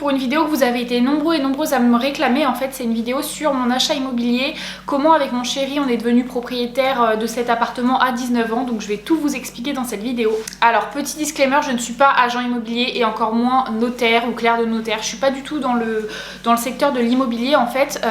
pour une vidéo que vous avez été nombreux et nombreuses à me réclamer. En fait, c'est une vidéo sur mon achat immobilier, comment avec mon chéri on est devenu propriétaire de cet appartement à 19 ans. Donc je vais tout vous expliquer dans cette vidéo. Alors petit disclaimer, je ne suis pas agent immobilier et encore moins notaire ou clerc de notaire. Je suis pas du tout dans le secteur de l'immobilier en fait.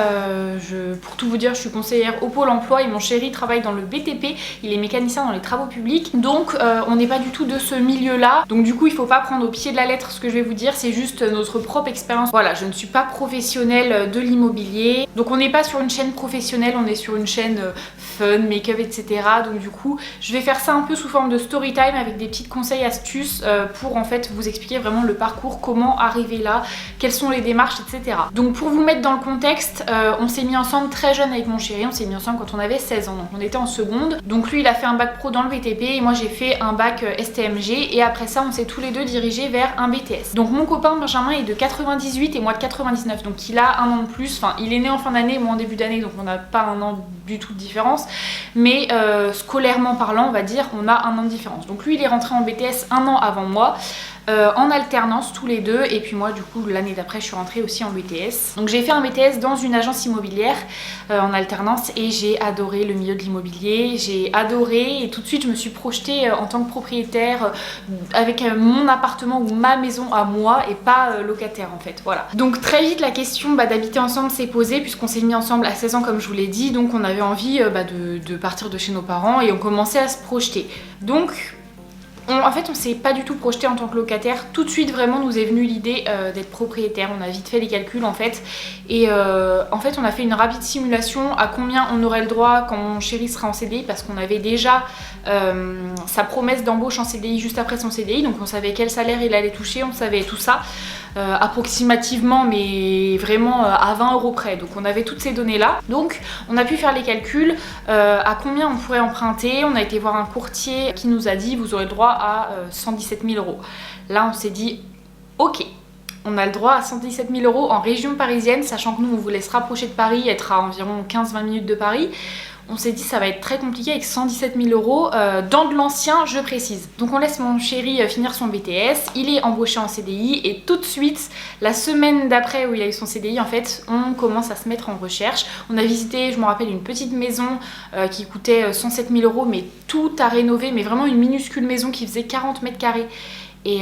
Pour tout vous dire, je suis conseillère au Pôle emploi et mon chéri travaille dans le BTP. Il est mécanicien dans les travaux publics. Donc on n'est pas du tout de ce milieu là. Donc du coup il faut pas prendre au pied de la lettre ce que je vais vous dire. C'est juste notre propre expérience. Voilà, je ne suis pas professionnelle de l'immobilier. Donc on n'est pas sur une chaîne professionnelle, on est sur une chaîne fun, make-up, etc. Donc du coup je vais faire ça un peu sous forme de story time avec des petits conseils, astuces pour en fait vous expliquer vraiment le parcours, comment arriver là, quelles sont les démarches, etc. Donc pour vous mettre dans le contexte, on s'est mis ensemble très jeune avec mon chéri, on s'est mis ensemble quand on avait 16 ans, donc on était en seconde. Donc lui il a fait un bac pro dans le BTP et moi j'ai fait un bac STMG et après ça on s'est tous les deux dirigés vers un BTS. Donc mon copain Benjamin est de 98 et moi de 99, donc il a un an de plus, enfin il est né en fin d'année, moi en début d'année, donc on n'a pas un an du tout de différence, mais scolairement parlant on va dire on a un an de différence. Donc lui il est rentré en BTS un an avant moi, en alternance tous les deux, et puis moi du coup l'année d'après je suis rentrée aussi en BTS. Donc j'ai fait un BTS dans une agence immobilière en alternance et j'ai adoré le milieu de l'immobilier, j'ai adoré et tout de suite je me suis projetée en tant que propriétaire avec mon appartement ou ma maison à moi et pas locataire en fait, voilà. Donc très vite la question d'habiter ensemble s'est posée puisqu'on s'est mis ensemble à 16 ans comme je vous l'ai dit, donc on avait envie de partir de chez nos parents et on commençait à se projeter. Donc en fait on s'est pas du tout projeté en tant que locataire, tout de suite vraiment nous est venue l'idée d'être propriétaire. On a vite fait les calculs en fait et en fait on a fait une rapide simulation à combien on aurait le droit quand mon chéri sera en CDI, parce qu'on avait déjà sa promesse d'embauche en CDI juste après son CDI, donc on savait quel salaire il allait toucher, on savait tout ça approximativement, mais vraiment à 20 € près. Donc on avait toutes ces données là, donc on a pu faire les calculs à combien on pourrait emprunter. On a été voir un courtier qui nous a dit vous aurez le droit à 117 000 €. Là on s'est dit ok, on a le droit à 117 000 € en région parisienne, sachant que nous on voulait se rapprocher de Paris, être à environ 15-20 minutes de Paris. On s'est dit ça va être très compliqué avec 117 000 € dans de l'ancien, je précise. Donc on laisse mon chéri finir son BTS, il est embauché en CDI et tout de suite, la semaine d'après où il a eu son CDI en fait, on commence à se mettre en recherche. On a visité, je me rappelle, une petite maison qui coûtait 107 000 € mais tout à rénover, mais vraiment une minuscule maison qui faisait 40 mètres carrés. Et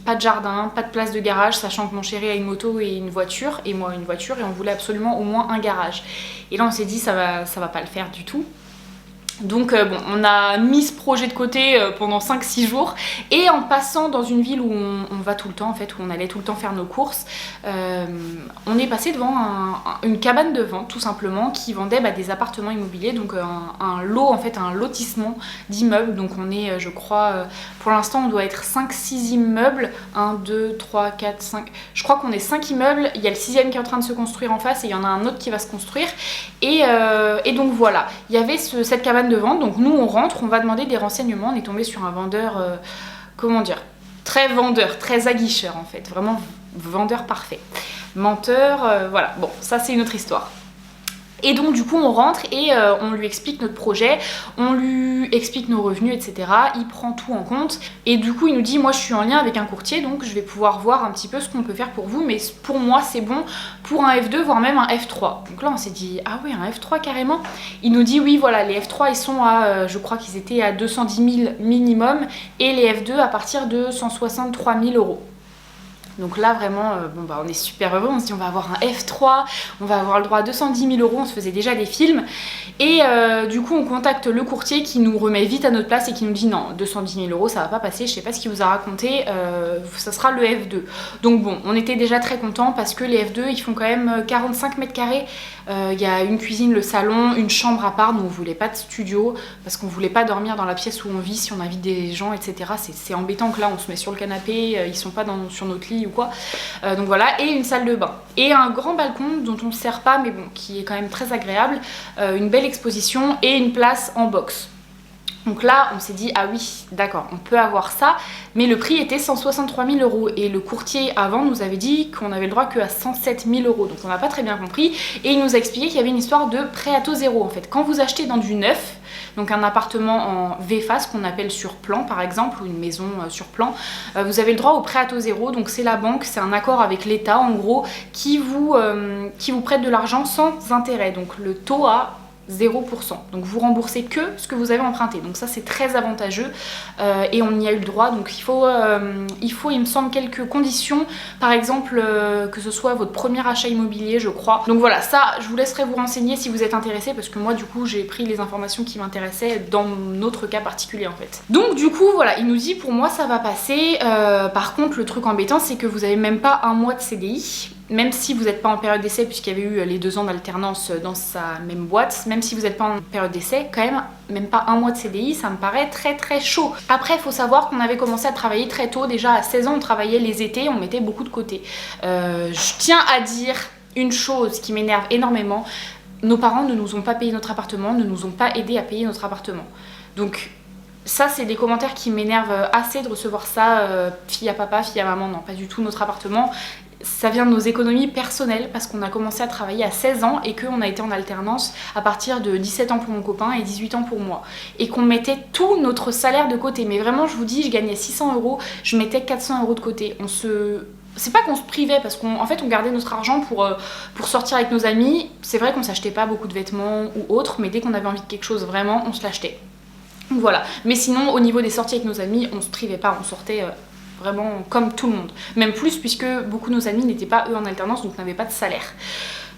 pas de jardin, pas de place de garage, sachant que mon chéri a une moto et une voiture, et moi une voiture, et on voulait absolument au moins un garage. Et là on s'est dit ça va pas le faire du tout. Donc bon, on a mis ce projet de côté pendant 5-6 jours et en passant dans une ville où on va tout le temps en fait, où on allait tout le temps faire nos courses, on est passé devant une cabane de vente tout simplement qui vendait des appartements immobiliers, donc un lot en fait, un lotissement d'immeubles. Donc on est je crois, pour l'instant on doit être 5-6 immeubles, 1, 2, 3, 4, 5, je crois qu'on est 5 immeubles, il y a le 6e qui est en train de se construire en face et il y en a un autre qui va se construire et donc voilà, il y avait cette cabane de vente. Donc nous on rentre, on va demander des renseignements, on est tombé sur un vendeur, comment dire, très aguicheur en fait, vraiment vendeur parfait, menteur, voilà, bon ça c'est une autre histoire. Et donc du coup on rentre et on lui explique notre projet, on lui explique nos revenus, etc. Il prend tout en compte et du coup il nous dit moi je suis en lien avec un courtier, donc je vais pouvoir voir un petit peu ce qu'on peut faire pour vous, mais pour moi c'est bon pour un F2 voire même un F3. Donc là on s'est dit ah oui, un F3 carrément. Il nous dit oui voilà, les F3 ils sont à, je crois qu'ils étaient à 210 000 minimum et les F2 à partir de 163 000 €. Donc là vraiment, on est super heureux, on se dit on va avoir un F3, on va avoir le droit à 210 000 €, on se faisait déjà des films. Et du coup on contacte le courtier qui nous remet vite à notre place et qui nous dit non, 210 000 € ça va pas passer, je sais pas ce qu'il vous a raconté, ça sera le F2. Donc bon, on était déjà très contents parce que les F2 ils font quand même 45 mètres carrés. Il y a une cuisine, le salon, une chambre à part, nous on voulait pas de studio parce qu'on voulait pas dormir dans la pièce où on vit si on invite des gens, etc. C'est embêtant que là on se met sur le canapé, ils sont pas sur notre lit ou quoi. Donc voilà, et une salle de bain et un grand balcon dont on ne sert pas mais bon qui est quand même très agréable, une belle exposition et une place en box. Donc là on s'est dit ah oui d'accord, on peut avoir ça, mais le prix était 163 000 € et le courtier avant nous avait dit qu'on avait le droit que à 107 000 €, donc on n'a pas très bien compris et il nous a expliqué qu'il y avait une histoire de prêt à taux zéro en fait. Quand vous achetez dans du neuf, donc un appartement en VFA, qu'on appelle sur plan par exemple, ou une maison sur plan, vous avez le droit au prêt à taux zéro. Donc c'est la banque, c'est un accord avec l'État en gros qui vous prête de l'argent sans intérêt. Donc le taux à 0%. Donc vous remboursez que ce que vous avez emprunté. Donc ça c'est très avantageux et on y a eu le droit. Donc il faut il me semble quelques conditions. Par exemple que ce soit votre premier achat immobilier je crois. Donc voilà, ça je vous laisserai vous renseigner si vous êtes intéressé, parce que moi du coup j'ai pris les informations qui m'intéressaient dans notre cas particulier en fait. Donc du coup voilà, il nous dit pour moi ça va passer. Par contre le truc embêtant c'est que vous avez même pas un mois de CDI. Même si vous n'êtes pas en période d'essai, puisqu'il y avait eu les 2 ans d'alternance dans sa même boîte, même si vous n'êtes pas en période d'essai, quand même pas un mois de CDI, ça me paraît très très chaud. Après, il faut savoir qu'on avait commencé à travailler très tôt, déjà à 16 ans, on travaillait les étés, on mettait beaucoup de côté. Je tiens à dire une chose qui m'énerve énormément, nos parents ne nous ont pas payé notre appartement, ne nous ont pas aidés à payer notre appartement. Donc ça c'est des commentaires qui m'énervent assez de recevoir ça, fille à papa, fille à maman, non pas du tout, notre appartement. Ça vient de nos économies personnelles parce qu'on a commencé à travailler à 16 ans et qu'on a été en alternance à partir de 17 ans pour mon copain et 18 ans pour moi. Et qu'on mettait tout notre salaire de côté. Mais vraiment, je vous dis, je gagnais 600 €, je mettais 400 € de côté. C'est pas qu'on se privait parce qu'en fait on gardait notre argent pour sortir avec nos amis. C'est vrai qu'on s'achetait pas beaucoup de vêtements ou autres, mais dès qu'on avait envie de quelque chose vraiment, on se l'achetait. Donc voilà. Mais sinon, au niveau des sorties avec nos amis, on se privait pas, on sortait... vraiment comme tout le monde, même plus puisque beaucoup de nos amis n'étaient pas eux en alternance, donc n'avaient pas de salaire.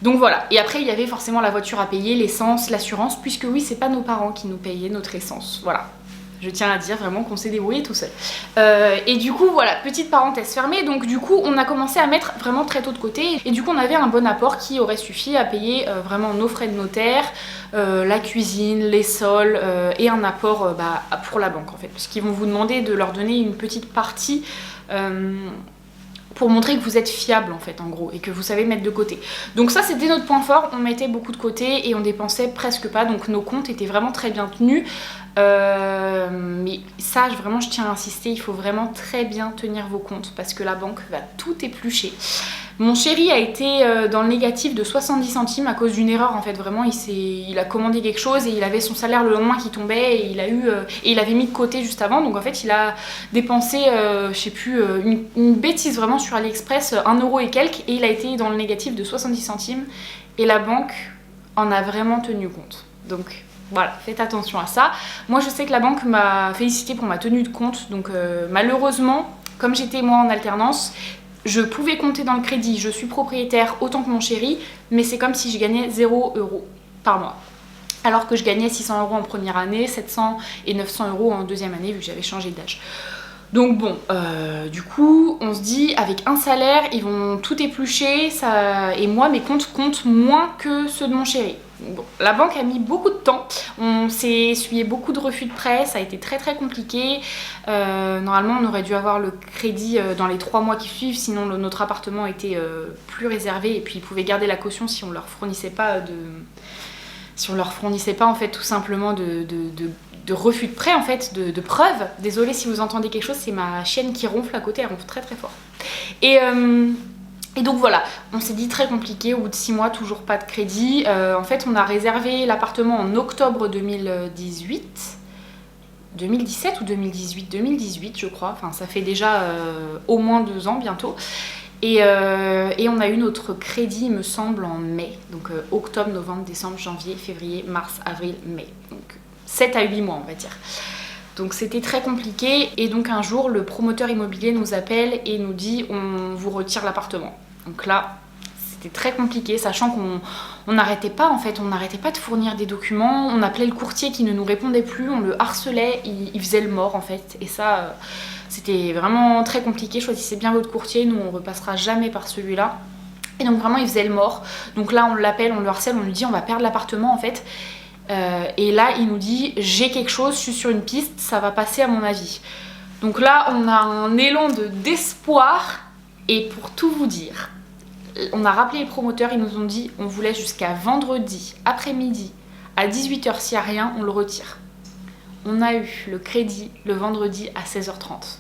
Donc voilà, et après il y avait forcément la voiture à payer, l'essence, l'assurance, puisque oui c'est pas nos parents qui nous payaient notre essence, voilà. Je tiens à dire vraiment qu'on s'est débrouillé tout seul. Et du coup voilà, petite parenthèse fermée, donc du coup on a commencé à mettre vraiment très tôt de côté, et du coup on avait un bon apport qui aurait suffi à payer vraiment nos frais de notaire, la cuisine, les sols et un apport pour la banque en fait, parce qu'ils vont vous demander de leur donner une petite partie pour montrer que vous êtes fiable en fait en gros et que vous savez mettre de côté. Donc ça c'était notre point fort, on mettait beaucoup de côté et on dépensait presque pas, donc nos comptes étaient vraiment très bien tenus. Mais ça vraiment je tiens à insister, il faut vraiment très bien tenir vos comptes parce que la banque va tout éplucher. Mon chéri a été dans le négatif de 70 centimes à cause d'une erreur en fait, vraiment il a commandé quelque chose et il avait son salaire le lendemain qui tombait et il avait mis de côté juste avant, donc en fait il a dépensé je sais plus une bêtise vraiment sur AliExpress, 1 € et quelques, et il a été dans le négatif de 70 centimes et la banque en a vraiment tenu compte. Donc voilà, faites attention à ça. Moi je sais que la banque m'a félicité pour ma tenue de compte, donc malheureusement comme j'étais moi en alternance, je pouvais compter dans le crédit, je suis propriétaire autant que mon chéri, mais c'est comme si je gagnais 0 € par mois. Alors que je gagnais 600 € en première année, 700 et 900 € en deuxième année vu que j'avais changé d'âge. Donc bon, du coup, on se dit avec un salaire, ils vont tout éplucher, et moi mes comptes comptent moins que ceux de mon chéri. Bon, la banque a mis beaucoup de temps, on s'est essuyé beaucoup de refus de prêt, ça a été très très compliqué. Normalement on aurait dû avoir le crédit dans les 3 mois qui suivent, sinon notre appartement était plus réservé et puis ils pouvaient garder la caution si on leur fournissait pas en fait tout simplement de refus de prêt en fait, de preuves. Désolée si vous entendez quelque chose, c'est ma chienne qui ronfle à côté, elle ronfle très très fort. Et donc voilà, on s'est dit très compliqué, au bout de 6 mois, toujours pas de crédit. En fait, on a réservé l'appartement en octobre 2017 ou 2018 je crois, enfin ça fait déjà au moins 2 ans bientôt. Et on a eu notre crédit, il me semble, en mai. Donc octobre, novembre, décembre, janvier, février, mars, avril, mai. Donc 7 à 8 mois on va dire. Donc c'était très compliqué et donc un jour le promoteur immobilier nous appelle et nous dit on vous retire l'appartement. Donc là c'était très compliqué, sachant qu'on n'arrêtait pas en fait, on n'arrêtait pas de fournir des documents, on appelait le courtier qui ne nous répondait plus, on le harcelait, il faisait le mort en fait, et ça c'était vraiment très compliqué. Choisissez bien votre courtier, nous on repassera jamais par celui-là. Et donc vraiment il faisait le mort, donc là on l'appelle, on le harcèle, on lui dit on va perdre l'appartement en fait. Et là il nous dit j'ai quelque chose, je suis sur une piste, ça va passer à mon avis. Donc là on a un élan d'espoir et pour tout vous dire, on a rappelé les promoteurs, ils nous ont dit on vous laisse jusqu'à vendredi après-midi à 18 h, s'il n'y a rien on le retire. On a eu le crédit le vendredi à 16 h 30,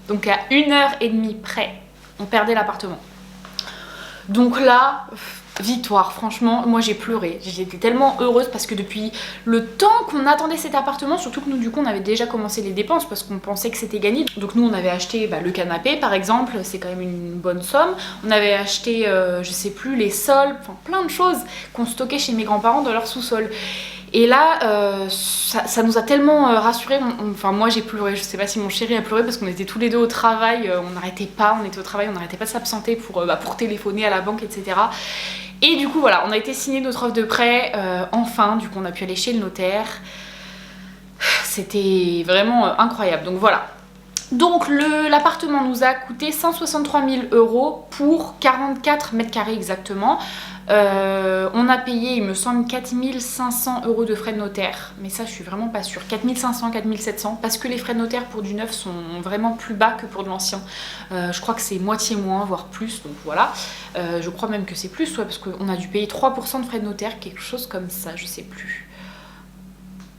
donc à 1 h 30 près on perdait l'appartement. Donc là Victoire, franchement, moi j'ai pleuré. J'étais tellement heureuse parce que depuis le temps qu'on attendait cet appartement, surtout que nous du coup on avait déjà commencé les dépenses parce qu'on pensait que c'était gagné. Donc nous on avait acheté le canapé par exemple, c'est quand même une bonne somme. On avait acheté, je sais plus, les sols, enfin plein de choses qu'on stockait chez mes grands-parents dans leur sous-sol. Et là, ça nous a tellement rassurés, enfin moi j'ai pleuré, je sais pas si mon chéri a pleuré parce qu'on était tous les deux au travail, on n'arrêtait pas, on était au travail, on n'arrêtait pas de s'absenter pour téléphoner à la banque, etc. Et du coup voilà, on a été signé notre offre de prêt, enfin, du coup on a pu aller chez le notaire. C'était vraiment incroyable, donc voilà. Donc l'appartement nous a coûté 163 000 € pour 44 mètres carrés exactement. On a payé, il me semble, 4 500 € de frais de notaire, mais ça je suis vraiment pas sûre. 4 500, 4 700, parce que les frais de notaire pour du neuf sont vraiment plus bas que pour de l'ancien. Je crois que c'est moitié moins, voire plus, donc voilà. Je crois même que c'est plus, ouais, parce qu'on a dû payer 3% de frais de notaire, quelque chose comme ça, je sais plus.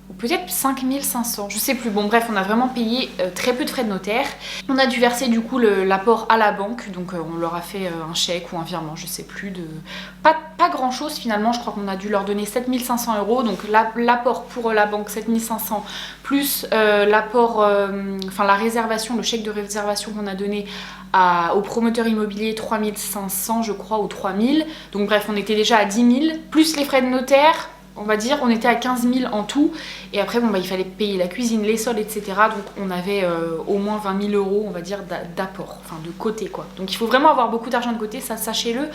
Ou peut-être 5 500, je sais plus. Bon bref, on a vraiment payé très peu de frais de notaire. On a dû verser du coup l'apport à la banque, donc on leur a fait un chèque ou un virement, je sais plus, pas grand chose finalement. Je crois qu'on a dû leur donner 7 500 €, donc l'apport pour la banque 7 500, plus l'apport, enfin la réservation, le chèque de réservation qu'on a donné au promoteur immobilier 3 500 je crois, ou 3 000. Donc bref, on était déjà à 10 000, plus les frais de notaire. On va dire, on était à 15 000 en tout, et après bon il fallait payer la cuisine, les sols, etc. Donc on avait au moins 20 000 €, on va dire, d'apport, enfin de côté quoi. Donc il faut vraiment avoir beaucoup d'argent de côté, ça sachez-le,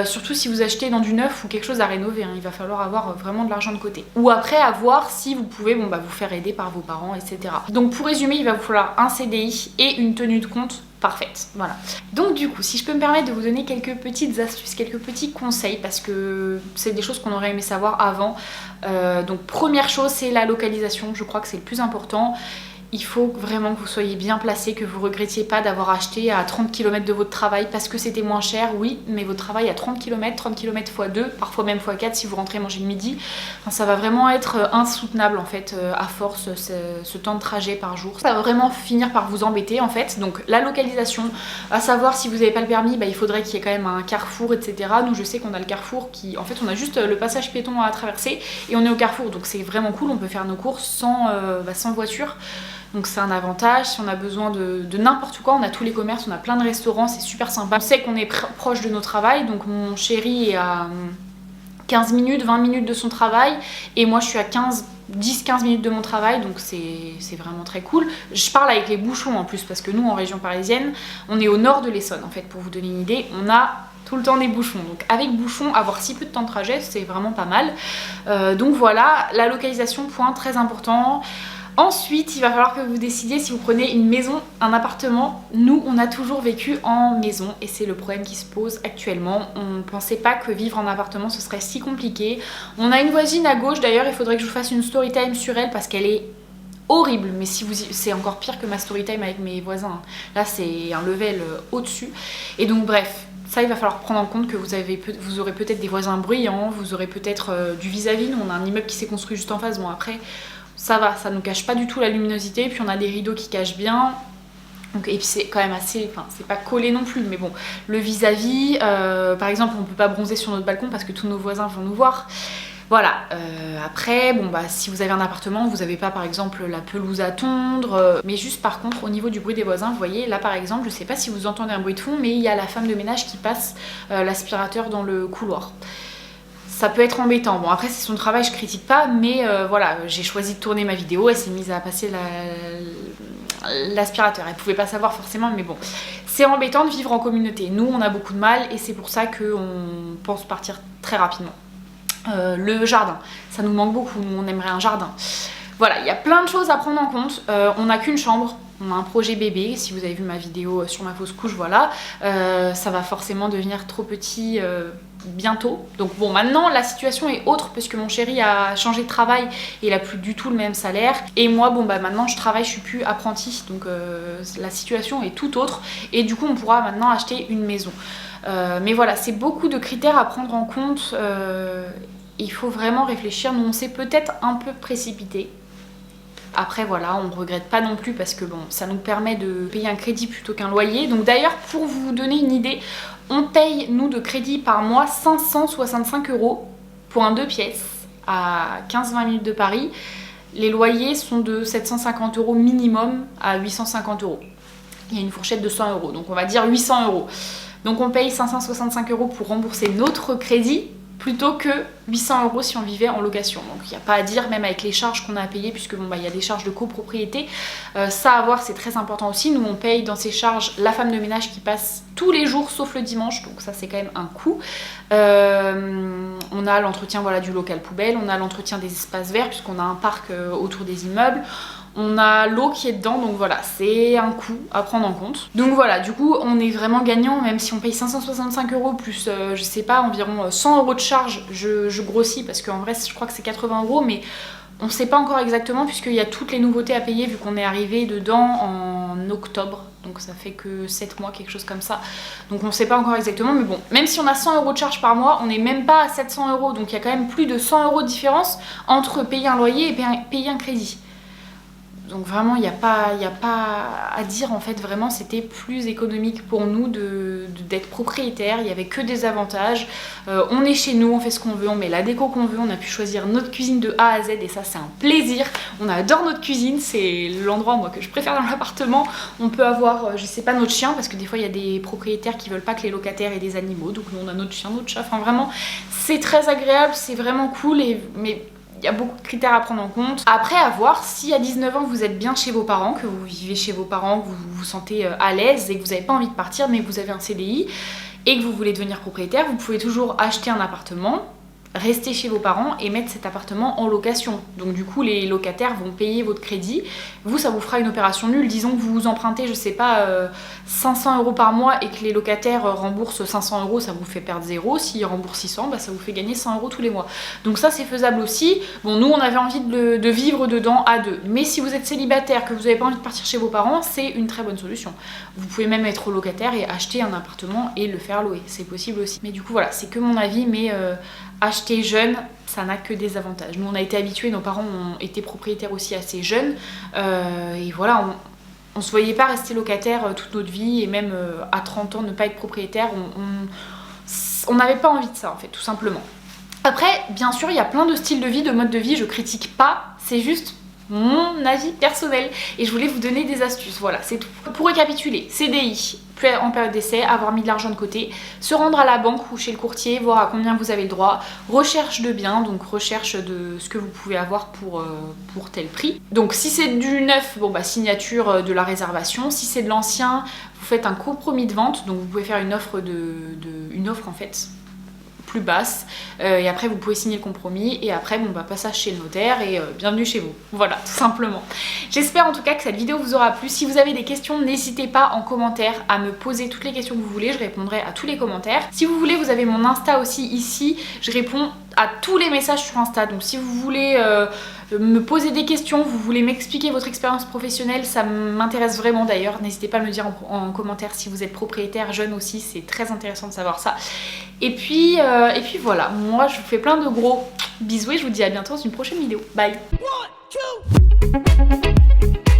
surtout si vous achetez dans du neuf ou quelque chose à rénover, hein, il va falloir avoir vraiment de l'argent de côté. Ou après à voir si vous pouvez vous faire aider par vos parents, etc. Donc pour résumer, il va vous falloir un CDI et une tenue de compte parfaite, voilà. Donc du coup, si je peux me permettre de vous donner quelques petites astuces, quelques petits conseils, parce que c'est des choses qu'on aurait aimé savoir avant. Donc première chose, c'est la localisation, je crois que c'est le plus important. Il faut vraiment que vous soyez bien placé, que vous ne regrettiez pas d'avoir acheté à 30 km de votre travail parce que c'était moins cher, oui, mais votre travail à 30 km x 2, parfois même x 4 si vous rentrez manger le midi. Enfin, ça va vraiment être insoutenable en fait, à force, ce temps de trajet par jour. Ça va vraiment finir par vous embêter en fait. Donc la localisation, à savoir si vous n'avez pas le permis, il faudrait qu'il y ait quand même un carrefour, etc. Nous je sais qu'on a le carrefour qui, en fait on a juste le passage piéton à traverser et on est au carrefour, donc c'est vraiment cool, on peut faire nos courses sans voiture. Donc c'est un avantage. Si on a besoin de n'importe quoi, on a tous les commerces, on a plein de restaurants, c'est super sympa. On sait qu'on est proche de nos travails, donc mon chéri est à 15 minutes, 20 minutes de son travail, et moi je suis à 10-15 minutes de mon travail, donc c'est vraiment très cool. Je parle avec les bouchons en plus, parce que nous en région parisienne, on est au nord de l'Essonne en fait, pour vous donner une idée, on a tout le temps des bouchons, donc avec bouchons, avoir si peu de temps de trajet, c'est vraiment pas mal. Donc voilà, la localisation, point très important. Ensuite, il va falloir que vous décidiez si vous prenez une maison, un appartement. Nous, on a toujours vécu en maison et c'est le problème qui se pose actuellement. On ne pensait pas que vivre en appartement, ce serait si compliqué. On a une voisine à gauche, d'ailleurs, il faudrait que je vous fasse une story time sur elle parce qu'elle est horrible. Mais si c'est encore pire que ma story time avec mes voisins. Là, c'est un level au-dessus. Et donc, bref. Ça, il va falloir prendre en compte que vous aurez peut-être des voisins bruyants, vous aurez peut-être du vis-à-vis. Nous, on a un immeuble qui s'est construit juste en face. Bon, après, ça va, ça nous cache pas du tout la luminosité. Puis on a des rideaux qui cachent bien. Donc, et puis c'est quand même assez, enfin c'est pas collé non plus, mais bon, le vis-à-vis, par exemple, on peut pas bronzer sur notre balcon parce que tous nos voisins vont nous voir. Voilà, après, bon si vous avez un appartement, vous n'avez pas par exemple la pelouse à tondre, mais juste par contre au niveau du bruit des voisins, vous voyez, là par exemple, je sais pas si vous entendez un bruit de fond, mais il y a la femme de ménage qui passe l'aspirateur dans le couloir. Ça peut être embêtant. Bon après c'est son travail, je critique pas, mais voilà, j'ai choisi de tourner ma vidéo, elle s'est mise à passer l'aspirateur. Elle pouvait pas savoir forcément, mais bon. C'est embêtant de vivre en communauté. Nous, on a beaucoup de mal et c'est pour ça qu'on pense partir très rapidement. Le jardin, ça nous manque beaucoup. Nous, on aimerait un jardin. Voilà, il y a plein de choses à prendre en compte. On n'a qu'une chambre. On a un projet bébé, si vous avez vu ma vidéo sur ma fausse couche, voilà. Ça va forcément devenir trop petit bientôt. Donc bon, maintenant la situation est autre parce que mon chéri a changé de travail et il a plus du tout le même salaire. Et moi, bon maintenant je travaille, je suis plus apprentie, donc la situation est tout autre. Et du coup, on pourra maintenant acheter une maison. Mais voilà, c'est beaucoup de critères à prendre en compte. Il faut vraiment réfléchir. Nous, on s'est peut-être un peu précipité. Après voilà, on ne regrette pas non plus parce que bon, ça nous permet de payer un crédit plutôt qu'un loyer. Donc d'ailleurs, pour vous donner une idée, On paye nous de crédit par mois 565 € pour un 2 pièces à 15-20 minutes de Paris. Les loyers sont de 750 € minimum à 850 €. Il y a une fourchette de 100 €, donc on va dire 800 €. Donc on paye 565 € pour rembourser notre crédit plutôt que 800 € si on vivait en location. Donc il n'y a pas à dire, même avec les charges qu'on a à payer, puisque bon, il y a des charges de copropriété. Ça à voir, c'est très important aussi. Nous on paye dans ces charges la femme de ménage qui passe tous les jours sauf le dimanche, donc ça c'est quand même un coût. On a l'entretien voilà, du local poubelle, on a l'entretien des espaces verts puisqu'on a un parc autour des immeubles. On a l'eau qui est dedans, donc voilà, c'est un coût à prendre en compte. Donc voilà, du coup, on est vraiment gagnant, même si on paye 565 € plus, je sais pas, environ 100 € de charge. Je grossis parce qu'en vrai, je crois que c'est 80 €, mais on sait pas encore exactement puisqu'il y a toutes les nouveautés à payer vu qu'on est arrivé dedans en octobre. Donc ça fait que 7 mois, quelque chose comme ça. Donc on sait pas encore exactement, mais bon, même si on a 100 € de charge par mois, on n'est même pas à 700 €. Donc il y a quand même plus de 100 € de différence entre payer un loyer et payer un crédit. Donc vraiment, il n'y a pas à dire en fait, vraiment c'était plus économique pour nous d'être propriétaire, il n'y avait que des avantages. On est chez nous, on fait ce qu'on veut, on met la déco qu'on veut, on a pu choisir notre cuisine de A à Z et ça c'est un plaisir. On adore notre cuisine, c'est l'endroit moi que je préfère dans l'appartement. On peut avoir, je sais pas, notre chien parce que des fois il y a des propriétaires qui veulent pas que les locataires aient des animaux, donc nous on a notre chien, notre chat, enfin vraiment c'est très agréable, c'est vraiment cool mais il y a beaucoup de critères à prendre en compte. Après, à voir, si à 19 ans vous êtes bien chez vos parents, que vous vivez chez vos parents, que vous vous sentez à l'aise et que vous n'avez pas envie de partir mais que vous avez un CDI et que vous voulez devenir propriétaire, vous pouvez toujours acheter un appartement, rester chez vos parents et mettre cet appartement en location. Donc du coup les locataires vont payer votre crédit, vous ça vous fera une opération nulle. Disons que vous vous empruntez je sais pas 500 € par mois et que les locataires remboursent 500 €, ça vous fait perdre 0. S'ils remboursent 600, bah, ça vous fait gagner 100 € tous les mois. Donc ça c'est faisable aussi. Bon nous on avait envie de vivre dedans à deux, mais si vous êtes célibataire, que vous n'avez pas envie de partir chez vos parents, c'est une très bonne solution. Vous pouvez même être locataire et acheter un appartement et le faire louer, c'est possible aussi. Mais du coup voilà, c'est que mon avis, mais acheter jeune, ça n'a que des avantages. Nous on a été habitués, nos parents ont été propriétaires aussi assez jeunes et voilà, on se voyait pas rester locataire toute notre vie et même à 30 ans ne pas être propriétaire, on n'avait pas envie de ça en fait, tout simplement. Après, bien sûr, il y a plein de styles de vie, de modes de vie, je critique pas, c'est juste mon avis personnel et je voulais vous donner des astuces, voilà, c'est tout. Pour récapituler, CDI, en période d'essai, avoir mis de l'argent de côté, se rendre à la banque ou chez le courtier, voir à combien vous avez le droit, recherche de biens, donc recherche de ce que vous pouvez avoir pour tel prix. Donc si c'est du neuf, bon bah signature de la réservation, si c'est de l'ancien, vous faites un compromis de vente, donc vous pouvez faire une offre une offre en fait plus basse et après vous pouvez signer le compromis et après bon bah passage chez le notaire et bienvenue chez vous, voilà tout simplement. J'espère en tout cas que cette vidéo vous aura plu. Si vous avez des questions, n'hésitez pas en commentaire à me poser toutes les questions que vous voulez, je répondrai à tous les commentaires. Si vous voulez, vous avez mon Insta aussi ici, je réponds à tous les messages sur Insta, donc si vous voulez me poser des questions, vous voulez m'expliquer votre expérience professionnelle, ça m'intéresse vraiment d'ailleurs, n'hésitez pas à me le dire en commentaire si vous êtes propriétaire, jeune aussi, c'est très intéressant de savoir ça. Et puis voilà, moi je vous fais plein de gros bisous et je vous dis à bientôt dans une prochaine vidéo. Bye. 1, 2